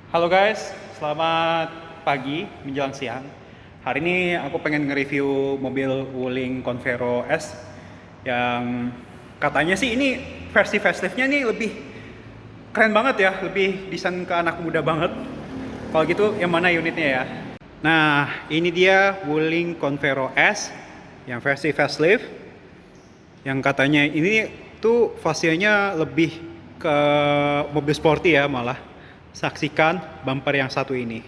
Halo guys, selamat pagi menjelang siang. Hari ini aku pengen nge-review mobil Wuling Convero S yang katanya sih ini versi faceliftnya nih lebih keren banget ya, lebih desain ke anak muda banget. Kalau gitu yang mana unitnya ya? Nah, ini dia Wuling Convero S yang versi facelift yang katanya ini tuh fasenya lebih ke mobil sporty ya malah. Saksikan bumper yang satu ini.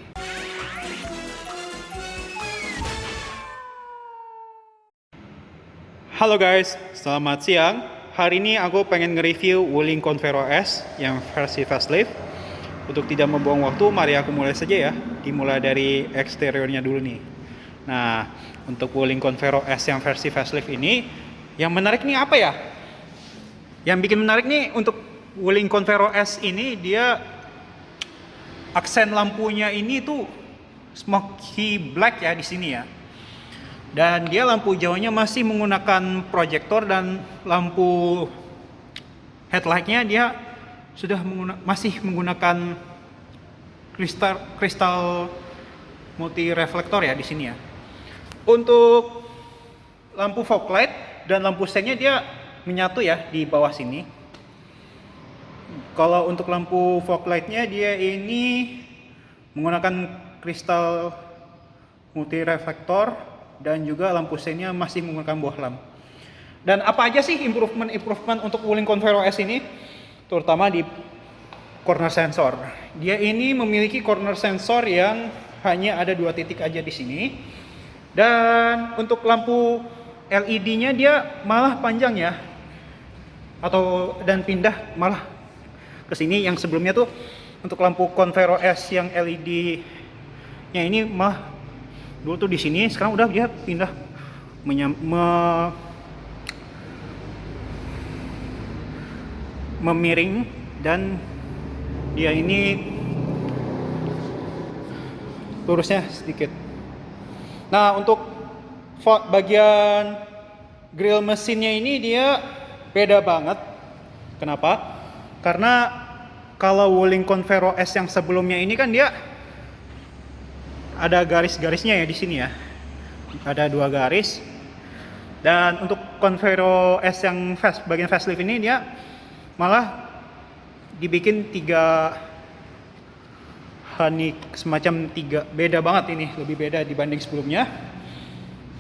Halo guys, selamat siang. Hari ini aku pengen nge-review Wuling Convero S yang versi facelift. Untuk tidak membuang waktu, mari aku mulai saja ya. Dimulai dari eksteriornya dulu nih. Nah, untuk Wuling Convero S yang versi facelift ini, yang menarik nih apa ya? Yang bikin menarik nih untuk Wuling Convero S ini dia aksen lampunya ini tuh smoky black ya di sini ya. Dan dia lampu hijaunya masih menggunakan proyektor dan lampu headlightnya dia sudah masih menggunakan kristal multi reflektor ya di sini ya. Untuk lampu fog light dan lampu sengnya dia menyatu ya di bawah sini. Kalau untuk lampu fog light-nya dia ini menggunakan kristal multi reflektor dan juga lampu sengnya masih menggunakan bohlam. Dan apa aja sih improvement untuk Wuling Convero S ini? Terutama di corner sensor. Dia ini memiliki corner sensor yang hanya ada 2 titik aja di sini. Dan untuk lampu LED-nya dia malah panjang ya. Dan pindah malah ke sini. Yang sebelumnya tuh untuk lampu Convero S yang LED-nya ini malah dulu tuh di sini, sekarang udah dia pindah memiring dan dia ini lurusnya sedikit. Nah, untuk bagian grill mesinnya ini dia beda banget. Kenapa? Karena kalau Wuling Convero S yang sebelumnya ini kan dia ada garis-garisnya ya di sini ya. Ada 2 garis. Dan untuk Convero S yang bagian facelift ini dia malah dibikin 3 semacam 3, beda banget ini, lebih beda dibanding sebelumnya.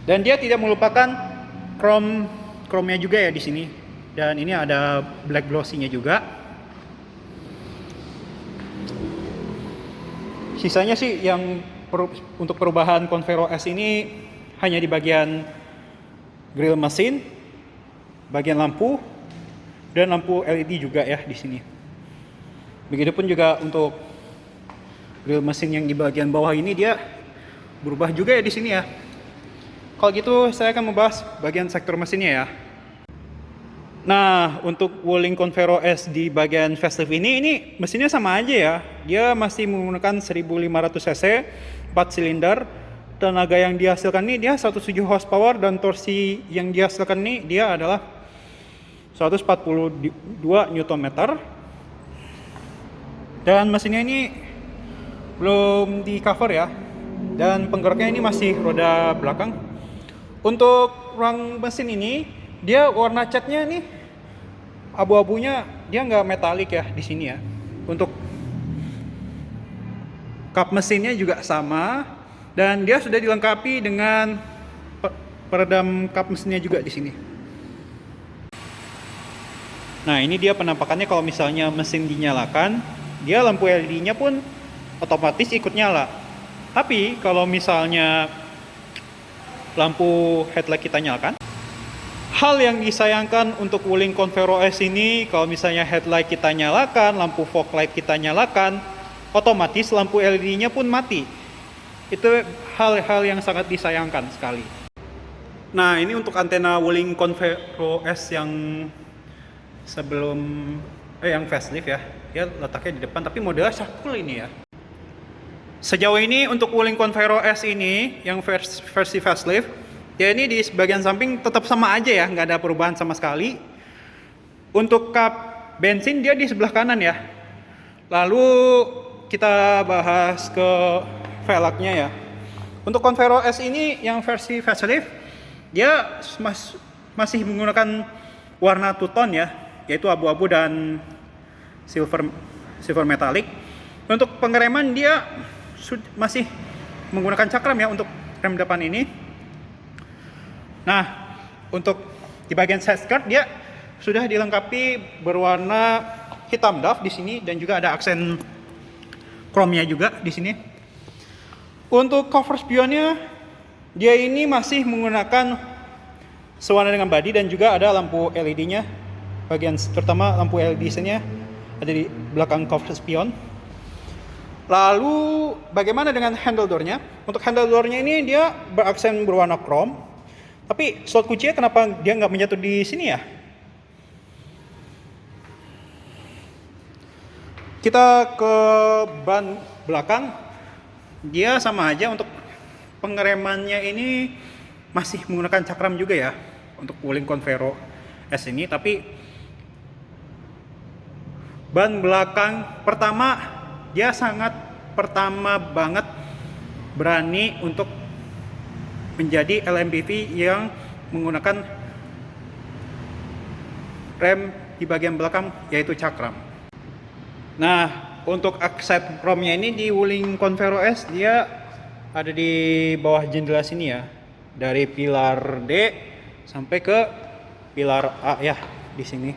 Dan dia tidak melupakan chrome-nya juga ya di sini. Dan ini ada black glossy-nya juga. Sisanya sih yang untuk perubahan Convero S ini hanya di bagian grill mesin, bagian lampu, dan lampu LED juga ya di sini. Begitupun juga untuk grill mesin yang di bagian bawah ini dia berubah juga ya di sini ya. Kalau gitu saya akan membahas bagian sektor mesinnya ya. Nah, untuk Wuling Convero S di bagian facelift ini mesinnya sama aja ya. Dia masih menggunakan 1500 cc, 4 silinder. Tenaga yang dihasilkan ini dia 107 horsepower dan torsi yang dihasilkan ini dia adalah 142 Nm. Dan mesinnya ini belum di cover ya. Dan penggeraknya ini masih roda belakang. Untuk ruang mesin ini dia warna catnya nih abu-abunya, dia nggak metalik ya di sini ya. Untuk kap mesinnya juga sama dan dia sudah dilengkapi dengan peredam kap mesinnya juga di sini. Nah, ini dia penampakannya kalau misalnya mesin dinyalakan, dia lampu LED-nya pun otomatis ikut nyala. Tapi kalau misalnya lampu headlight kita nyalakan, hal yang disayangkan untuk Wuling Convero S ini, kalau misalnya headlight kita nyalakan, lampu fog light kita nyalakan, otomatis lampu LED-nya pun mati. Itu hal-hal yang sangat disayangkan sekali. Nah, ini untuk antena Wuling Convero S yang yang facelift ya. Dia letaknya di depan, tapi modelnya sakul ini ya. Sejauh ini untuk Wuling Convero S ini yang versi facelift, ya ini di bagian samping tetap sama aja ya, nggak ada perubahan sama sekali. Untuk kap bensin dia di sebelah kanan ya. Lalu kita bahas ke velgnya ya. Untuk Convero S ini yang versi facelift, dia masih menggunakan warna two tone ya, yaitu abu-abu dan silver metallic. Untuk pengereman dia masih menggunakan cakram ya untuk rem depan ini. Nah, untuk di bagian side skirt dia sudah dilengkapi berwarna hitam doff di sini dan juga ada aksen chrome-nya juga di sini. Untuk cover spionnya dia ini masih menggunakan sewarna dengan body dan juga ada lampu LED-nya. Bagian terutama lampu LED-nya ada di belakang cover spion. Lalu bagaimana dengan handle door-nya? Untuk handle door-nya ini dia beraksen berwarna chrome. Tapi slot kuncinya kenapa dia nggak menyatu di sini ya? Kita ke ban belakang, dia sama aja. Untuk pengeremannya ini masih menggunakan cakram juga ya untuk Wuling Convero S ini. Tapi ban belakang pertama dia sangat pertama banget berani untuk menjadi LMPV yang menggunakan rem di bagian belakang yaitu cakram. Nah, untuk aksen chrome-nya ini di Wuling Convero S dia ada di bawah jendela sini ya. Dari pilar D sampai ke pilar A ya di sini.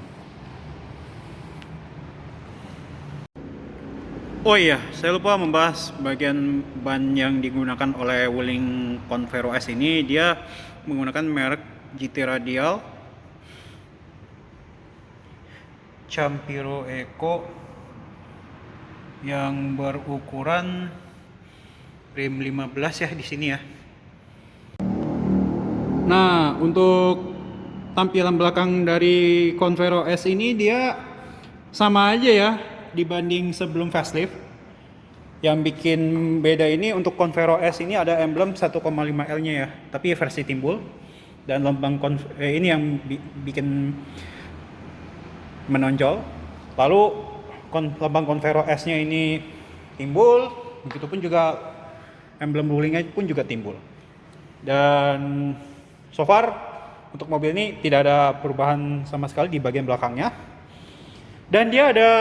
Oh iya, saya lupa membahas bagian ban yang digunakan oleh Wuling Convero S ini. Dia menggunakan merek GT Radial Campiro Eco yang berukuran rim 15 ya di sini ya. Nah, untuk tampilan belakang dari Convero S ini dia sama aja ya dibanding sebelum facelift. Yang bikin beda ini untuk Convero S ini ada emblem 1,5L-nya ya, tapi versi timbul. Dan lambang ini yang bikin menonjol. Lalu lambang Convero S-nya ini timbul, begitupun juga emblem Wuling-nya pun juga timbul. Dan so far untuk mobil ini tidak ada perubahan sama sekali di bagian belakangnya. Dan dia ada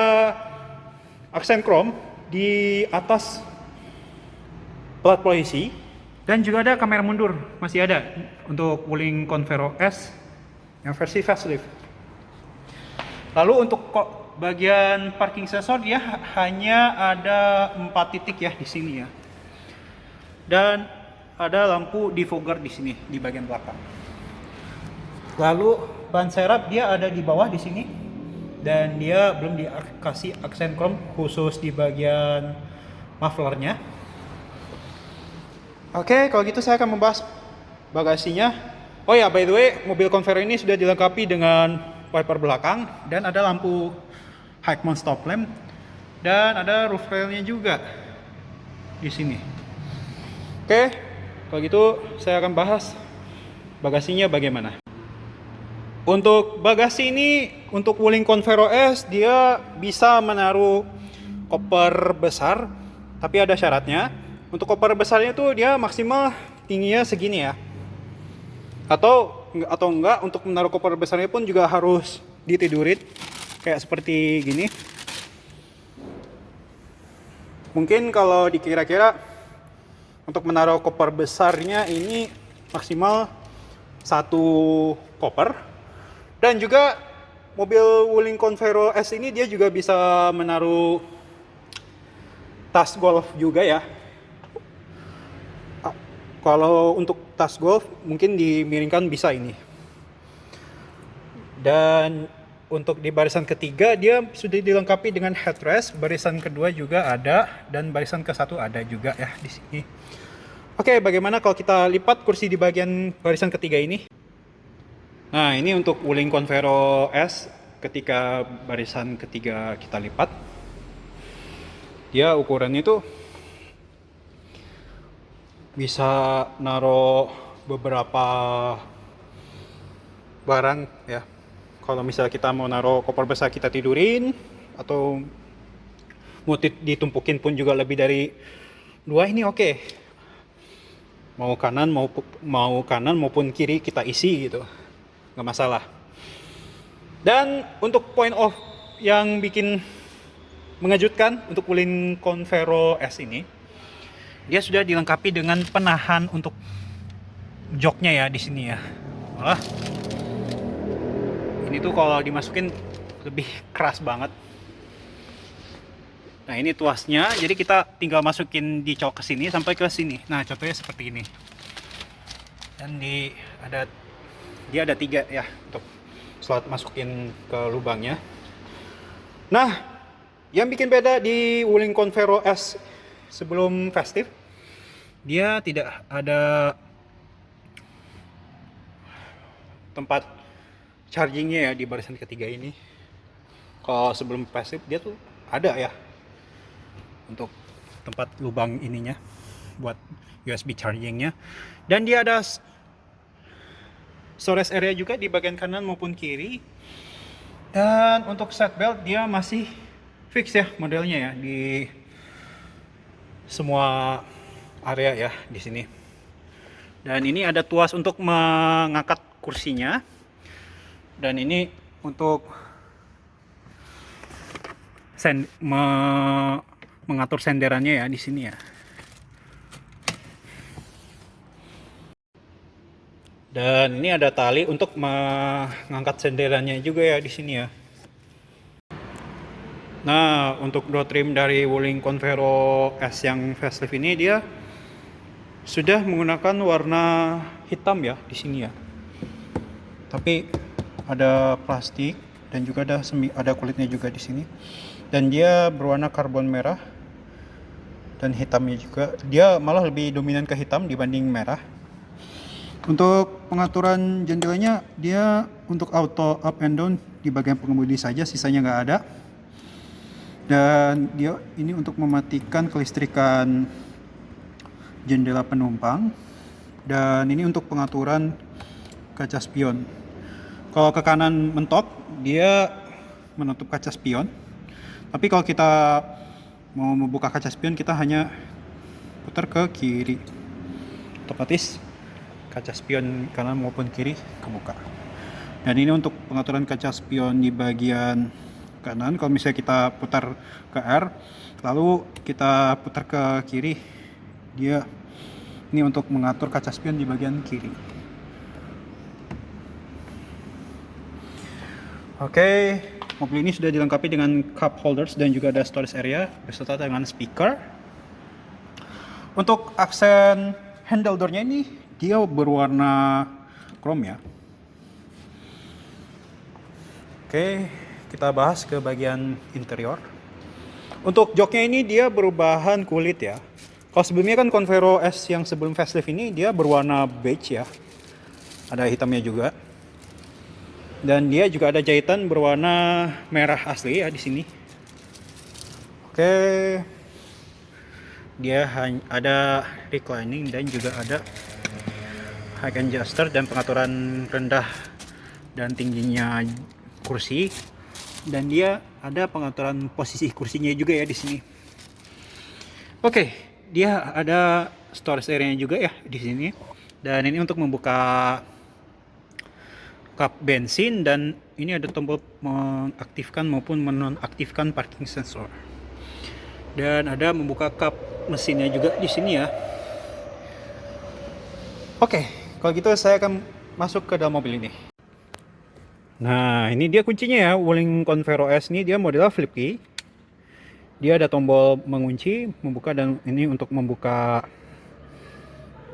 aksen chrome di atas plat polisi dan juga ada kamera mundur, masih ada untuk Wuling Convero S yang versi facelift. Lalu untuk bagian parking sensor dia hanya ada 4 titik ya di sini ya. Dan ada lampu defogger di sini di bagian belakang. Lalu ban serep dia ada di bawah di sini. Dan dia belum dikasih aksen chrome khusus di bagian mufflernya. Oke, kalau gitu saya akan membahas bagasinya. Oh ya, by the way, mobil Convero ini sudah dilengkapi dengan wiper belakang dan ada lampu high mount stop lamp dan ada roof railnya juga di sini. Oke, kalau gitu saya akan bahas bagasinya bagaimana. Untuk bagasi ini, untuk Wuling Convero S dia bisa menaruh koper besar, tapi ada syaratnya. Untuk koper besarnya itu dia maksimal tingginya segini ya. Atau enggak, untuk menaruh koper besarnya pun juga harus ditidurin kayak seperti gini. Mungkin kalau dikira-kira untuk menaruh koper besarnya ini maksimal 1 koper. Dan juga mobil Wuling Convero S ini dia juga bisa menaruh tas golf juga ya. Kalau untuk tas golf mungkin dimiringkan bisa ini. Dan untuk di barisan ketiga dia sudah dilengkapi dengan headrest, barisan kedua juga ada dan barisan ke-1 ada juga ya di sini. Oke, bagaimana kalau kita lipat kursi di bagian barisan ketiga ini? Nah, ini untuk Wuling Convero S ketika barisan ketiga kita lipat. Dia ukurannya itu bisa naruh beberapa barang ya. Kalau misalnya kita mau naruh koper besar kita tidurin, atau mau ditumpukin pun juga lebih dari 2 ini oke. Mau kanan maupun kiri kita isi gitu, nggak masalah. Dan untuk point of yang bikin mengejutkan untuk Wuling Convero S ini, dia sudah dilengkapi dengan penahan untuk joknya ya di sini ya. Wah, ini tuh kalau dimasukin lebih keras banget. Nah ini tuasnya, jadi kita tinggal masukin di cok ke sini sampai ke sini. Nah contohnya seperti ini. Dan dia ada 3 ya untuk slot masukin ke lubangnya. Nah, yang bikin beda di Wuling Convero S sebelum festive, dia tidak ada tempat chargingnya ya di barisan ketiga ini. Kalau sebelum festive dia tuh ada ya untuk tempat lubang ininya buat USB chargingnya, dan dia ada storage area juga di bagian kanan maupun kiri. Dan untuk seat belt dia masih fix ya modelnya ya di semua area ya di sini. Dan ini ada tuas untuk mengangkat kursinya, dan ini untuk mengatur senderannya ya di sini ya. Dan ini ada tali untuk mengangkat senderannya juga ya di sini ya. Nah, untuk door trim dari Wuling Convero S yang facelift ini dia sudah menggunakan warna hitam ya di sini ya. Tapi ada plastik dan juga ada kulitnya juga di sini. Dan dia berwarna karbon merah dan hitamnya juga. Dia malah lebih dominan ke hitam dibanding merah. Untuk pengaturan jendelanya, dia untuk auto up and down di bagian pengemudi saja, sisanya nggak ada. Dan dia ini untuk mematikan kelistrikan jendela penumpang. Dan ini untuk pengaturan kaca spion. Kalau ke kanan mentok, dia menutup kaca spion. Tapi kalau kita mau membuka kaca spion, kita hanya putar ke kiri. Otomatis kaca spion kanan maupun kiri kebuka. Dan ini untuk pengaturan kaca spion di bagian kanan. Kalau misalnya kita putar ke R, lalu kita putar ke kiri, dia ini untuk mengatur kaca spion di bagian kiri. Oke, mobil ini sudah dilengkapi dengan cup holders dan juga ada storage area beserta dengan speaker. Untuk aksen handle door-nya ini dia berwarna chrome ya. Oke, kita bahas ke bagian interior. Untuk joknya ini dia berbahan kulit ya. Kalau sebelumnya kan Convero S yang sebelum facelift ini dia berwarna beige ya. Ada hitamnya juga. Dan dia juga ada jahitan berwarna merah asli ya di sini. Oke. Dia ada reclining dan juga ada high adjuster dan pengaturan rendah dan tingginya kursi, dan dia ada pengaturan posisi kursinya juga ya di sini. Oke, dia ada storage area juga ya di sini, dan ini untuk membuka kap bensin, dan ini ada tombol mengaktifkan maupun menonaktifkan parking sensor, dan ada membuka kap mesinnya juga di sini ya. Oke. Kalau gitu saya akan masuk ke dalam mobil ini. Nah, ini dia kuncinya ya. Wuling Convero S ini dia modelnya flip key. Dia ada tombol mengunci, membuka, dan ini untuk membuka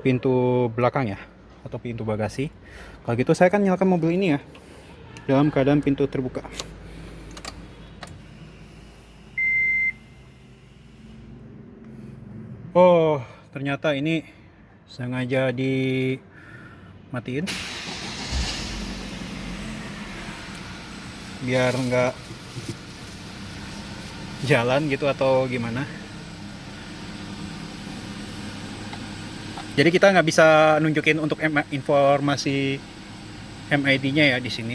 pintu belakang ya, atau pintu bagasi. Kalau gitu saya akan nyalakan mobil ini ya dalam keadaan pintu terbuka. Oh, ternyata ini sengaja dimatiin biar nggak jalan gitu atau gimana. Jadi kita nggak bisa nunjukin untuk informasi MID-nya ya di sini.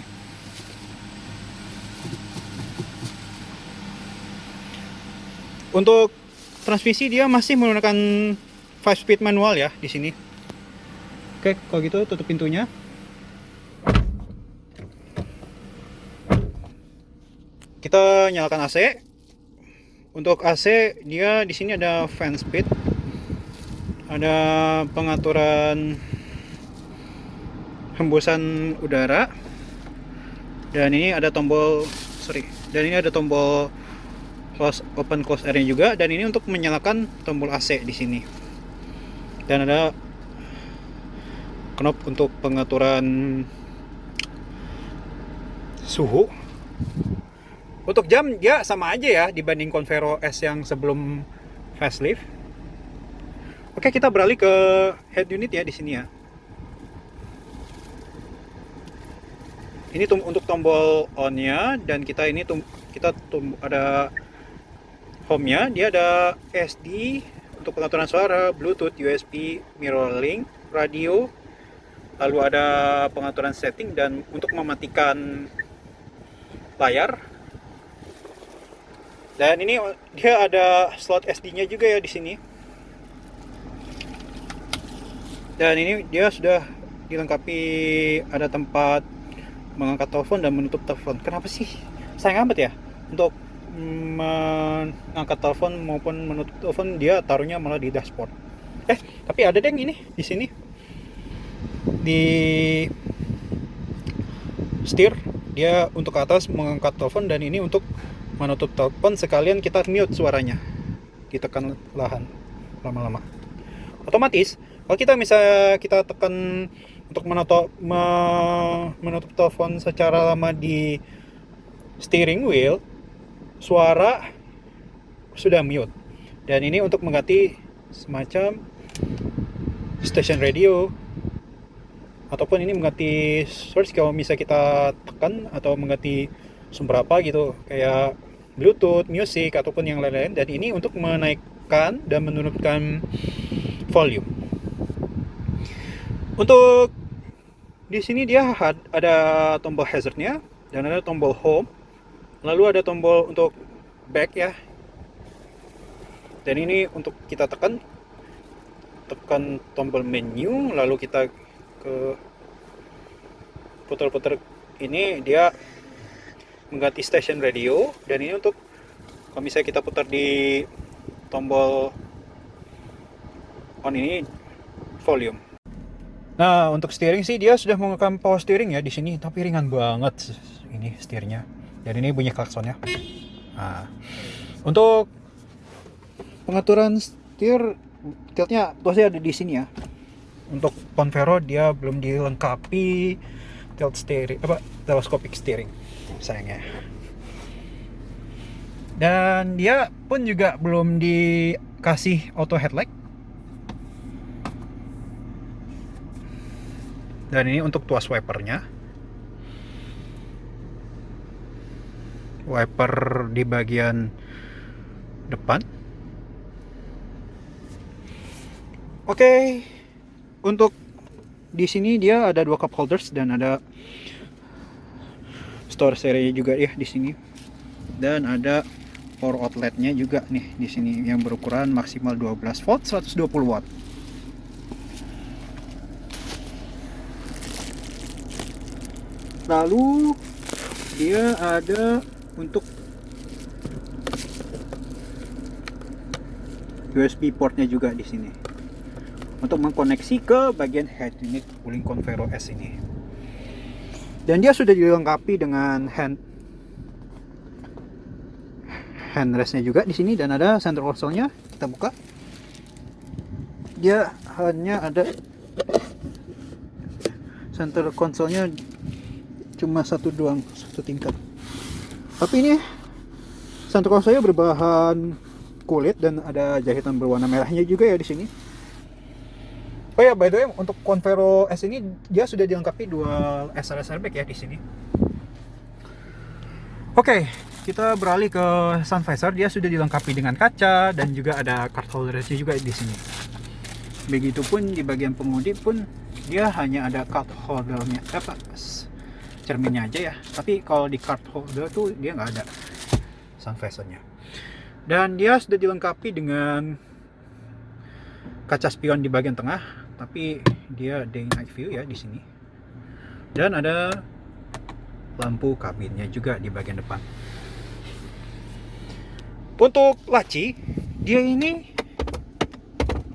Untuk transmisi dia masih menggunakan 5-speed manual ya di sini. Oke, kalau gitu tutup pintunya. Kita nyalakan AC. Untuk AC dia di sini ada fan speed, ada pengaturan hembusan udara, dan ini ada tombol open close airnya juga, dan ini untuk menyalakan tombol AC di sini. Dan ada knob untuk pengaturan suhu. Untuk jam dia sama aja ya dibanding Convero S yang sebelum facelift. Oke, kita beralih ke head unit ya di sini ya. Ini untuk tombol on-nya, dan kita ada home-nya. Dia ada SD untuk pengaturan suara, Bluetooth, USB, mirroring, radio. Lalu ada pengaturan setting dan untuk mematikan layar. Dan ini dia ada slot SD-nya juga ya di sini. Dan ini dia sudah dilengkapi ada tempat mengangkat telepon dan menutup telepon. Kenapa sih sayang amat ya untuk mengangkat telepon maupun menutup telepon, dia taruhnya malah di dashboard. Tapi ada deh ini di sini di setir, dia untuk ke atas mengangkat telepon, dan ini untuk menutup telepon sekalian kita mute suaranya, ditekan lahan lama-lama otomatis. Kalau kita tekan untuk menutup telepon secara lama di steering wheel, suara sudah mute. Dan ini untuk mengganti semacam station radio, ataupun ini mengganti source kalau misalnya kita tekan, atau mengganti sumber apa gitu, kayak Bluetooth, music, ataupun yang lain-lain. Dan ini untuk menaikkan dan menurunkan volume. Untuk di sini dia ada tombol hazardnya, dan ada tombol home, lalu ada tombol untuk back ya. Dan ini untuk kita tekan tombol menu, lalu kita ke putar-putar ini, dia mengganti station radio. Dan ini untuk kalau misalnya kita putar di tombol on ini, volume. Nah, untuk steering sih dia sudah menggunakan power steering ya di sini, tapi ringan banget ini setirnya. Dan ini bunyi klaksonnya. Nah, untuk pengaturan setir, tiltnya ada di sini ya. Untuk Convero dia belum dilengkapi tilt steering, telescopic steering sayangnya. Dan dia pun juga belum dikasih auto headlight. Dan ini untuk tuas wipernya, wiper di bagian depan. Oke, untuk di sini dia ada 2 cup holders dan ada storage area juga ya di sini. Dan ada power outletnya juga nih di sini yang berukuran maksimal 12 volt 120 watt. Lalu dia ada untuk USB portnya juga di sini untuk mengkoneksi ke bagian head unit Wuling Convero S ini. Dan dia sudah dilengkapi dengan handrestnya juga di sini, dan ada center console-nya. Kita buka. Dia hanya ada center console-nya cuma satu tingkat. Tapi ini center console-nya berbahan kulit dan ada jahitan berwarna merahnya juga ya di sini. Oh ya, by the way, untuk Convero S ini dia sudah dilengkapi dual SRS airbag ya di sini. Oke, kita beralih ke sun visor. Dia sudah dilengkapi dengan kaca dan juga ada card holdernya juga di sini. Begitupun di bagian pengemudi pun dia hanya ada card holdernya, cerminnya aja ya. Tapi kalau di card holder tuh dia nggak ada sun visornya. Dan dia sudah dilengkapi dengan kaca spion di bagian tengah, tapi dia day night view ya di sini. Dan ada lampu kabinnya juga di bagian depan. Untuk laci, dia ini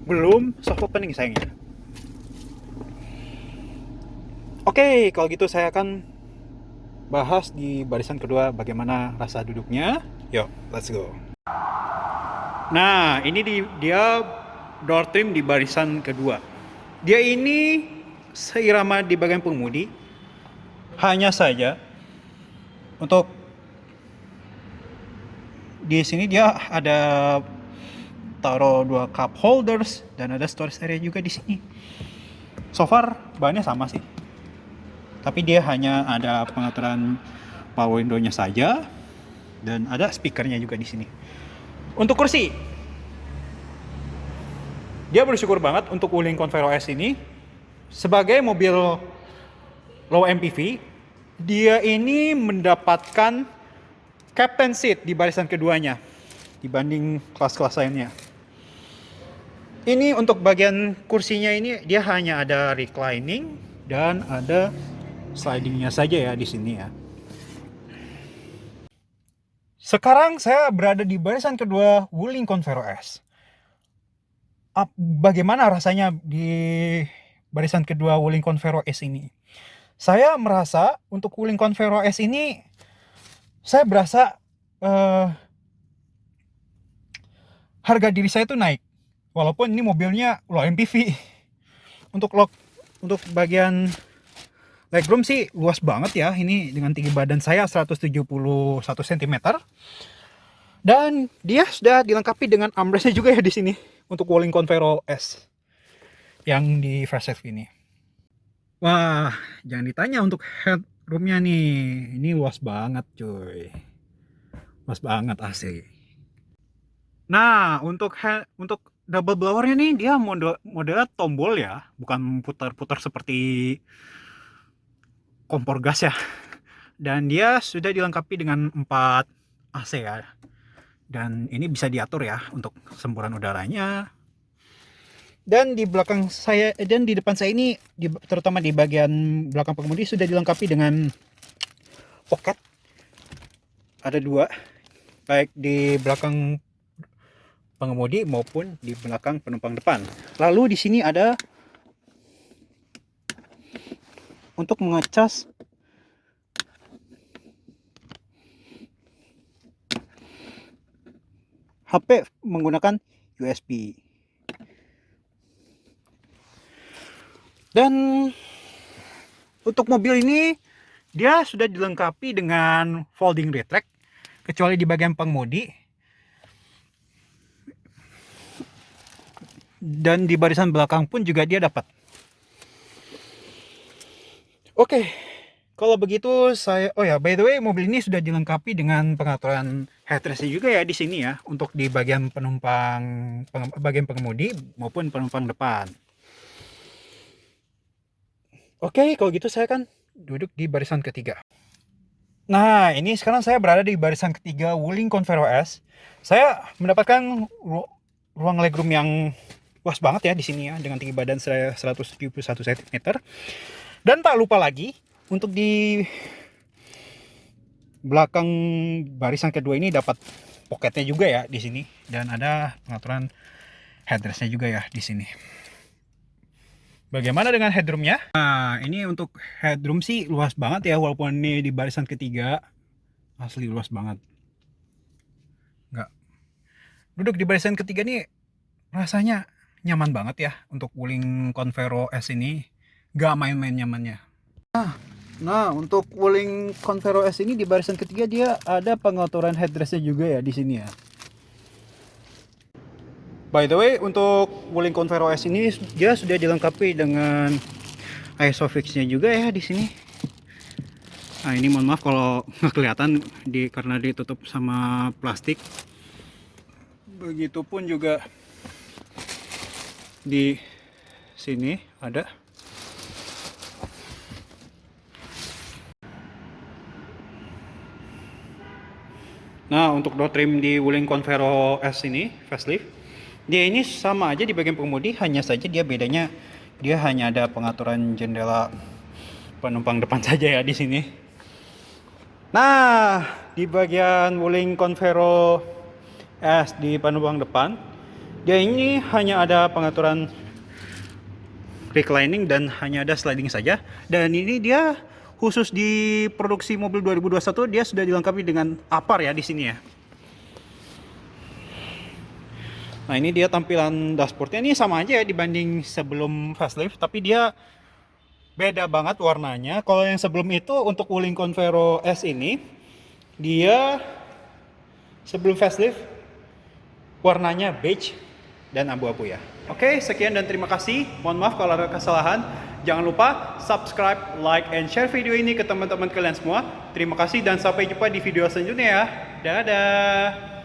belum soft opening sayangnya. Oke, kalau gitu saya akan bahas di barisan kedua bagaimana rasa duduknya. Yuk, let's go. Nah, ini dia door trim di barisan kedua. Dia ini seirama di bagian pengemudi. Hanya saja untuk di sini dia ada taruh 2 cup holders dan ada storage area juga di sini. So far bahannya sama sih. Tapi dia hanya ada pengaturan power window-nya saja dan ada speakernya juga di sini. Untuk kursi, dia bersyukur banget untuk Wuling Convero S ini sebagai mobil low MPV. Dia ini mendapatkan captain seat di barisan keduanya dibanding kelas-kelas lainnya. Ini untuk bagian kursinya ini dia hanya ada reclining dan ada slidingnya saja ya di sini ya. Sekarang saya berada di barisan kedua Wuling Convero S. Bagaimana rasanya di barisan kedua Wuling Convero S ini? Saya merasa untuk Wuling Convero S ini saya berasa harga diri saya itu naik. Walaupun ini mobilnya low MPV. Untuk bagian legroom sih luas banget ya. Ini dengan tinggi badan saya 171 cm. Dan dia sudah dilengkapi dengan armrestnya juga ya di sini untuk Wuling Convero S yang di facelift ini. Wah, jangan ditanya untuk headroomnya nih. Ini luas banget cuy. Luas banget AC. Nah, untuk double blowernya nih dia modelnya tombol ya, bukan putar-putar seperti kompor gas ya. Dan dia sudah dilengkapi dengan 4 AC ya. Dan ini bisa diatur ya untuk semburan udaranya. Dan di belakang saya dan di depan saya ini terutama di bagian belakang pengemudi sudah dilengkapi dengan pocket. Ada 2, baik di belakang pengemudi maupun di belakang penumpang depan. Lalu di sini ada untuk mengecas HP menggunakan USB. Dan untuk mobil ini dia sudah dilengkapi dengan folding rear track kecuali di bagian pengemudi. Dan di barisan belakang pun juga dia dapat. Oke. Kalau begitu by the way mobil ini sudah dilengkapi dengan pengaturan headrest juga ya di sini ya untuk di bagian bagian pengemudi maupun penumpang depan. Oke, kalau gitu saya kan duduk di barisan ketiga. Nah, ini sekarang saya berada di barisan ketiga Wuling Convero S. Saya mendapatkan ruang legroom yang luas banget ya di sini ya dengan tinggi badan saya 171 cm. Dan tak lupa lagi untuk di belakang barisan kedua ini dapat pocketnya juga ya di sini dan ada pengaturan headrestnya juga ya di sini. Bagaimana dengan headroomnya? Nah, ini untuk headroom sih luas banget ya walaupun ini di barisan ketiga. Asli luas banget. Nggak. Duduk di barisan ketiga nih rasanya nyaman banget ya untuk Wuling Convero S ini. Nggak main-main nyamannya. Nah, untuk Wuling Convero S ini di barisan ketiga dia ada pengaturan headrestnya juga ya di sini ya. By the way, untuk Wuling Convero S ini dia sudah dilengkapi dengan ISOFIX-nya juga ya di sini. Nah, ini mohon maaf kalau nggak kelihatan karena ditutup sama plastik. Begitupun juga di sini ada. Nah, untuk door trim di Wuling Convero S ini facelift, dia ini sama aja di bagian pengemudi, hanya saja dia bedanya dia hanya ada pengaturan jendela penumpang depan saja ya di sini. Nah, di bagian Wuling Convero S di penumpang depan, dia ini hanya ada pengaturan reclining dan hanya ada sliding saja. Dan ini dia khusus di produksi mobil 2021 dia sudah dilengkapi dengan APAR ya di sini ya. Nah, ini dia tampilan dashboardnya, ini sama aja ya dibanding sebelum facelift, tapi dia beda banget warnanya. Kalau yang sebelum itu untuk Wuling Convero S ini, dia sebelum facelift warnanya beige dan abu-abu ya. Oke, sekian dan terima kasih. Mohon maaf kalau ada kesalahan. Jangan lupa subscribe, like, and share video ini ke teman-teman kalian semua. Terima kasih dan sampai jumpa di video selanjutnya ya. Dadah.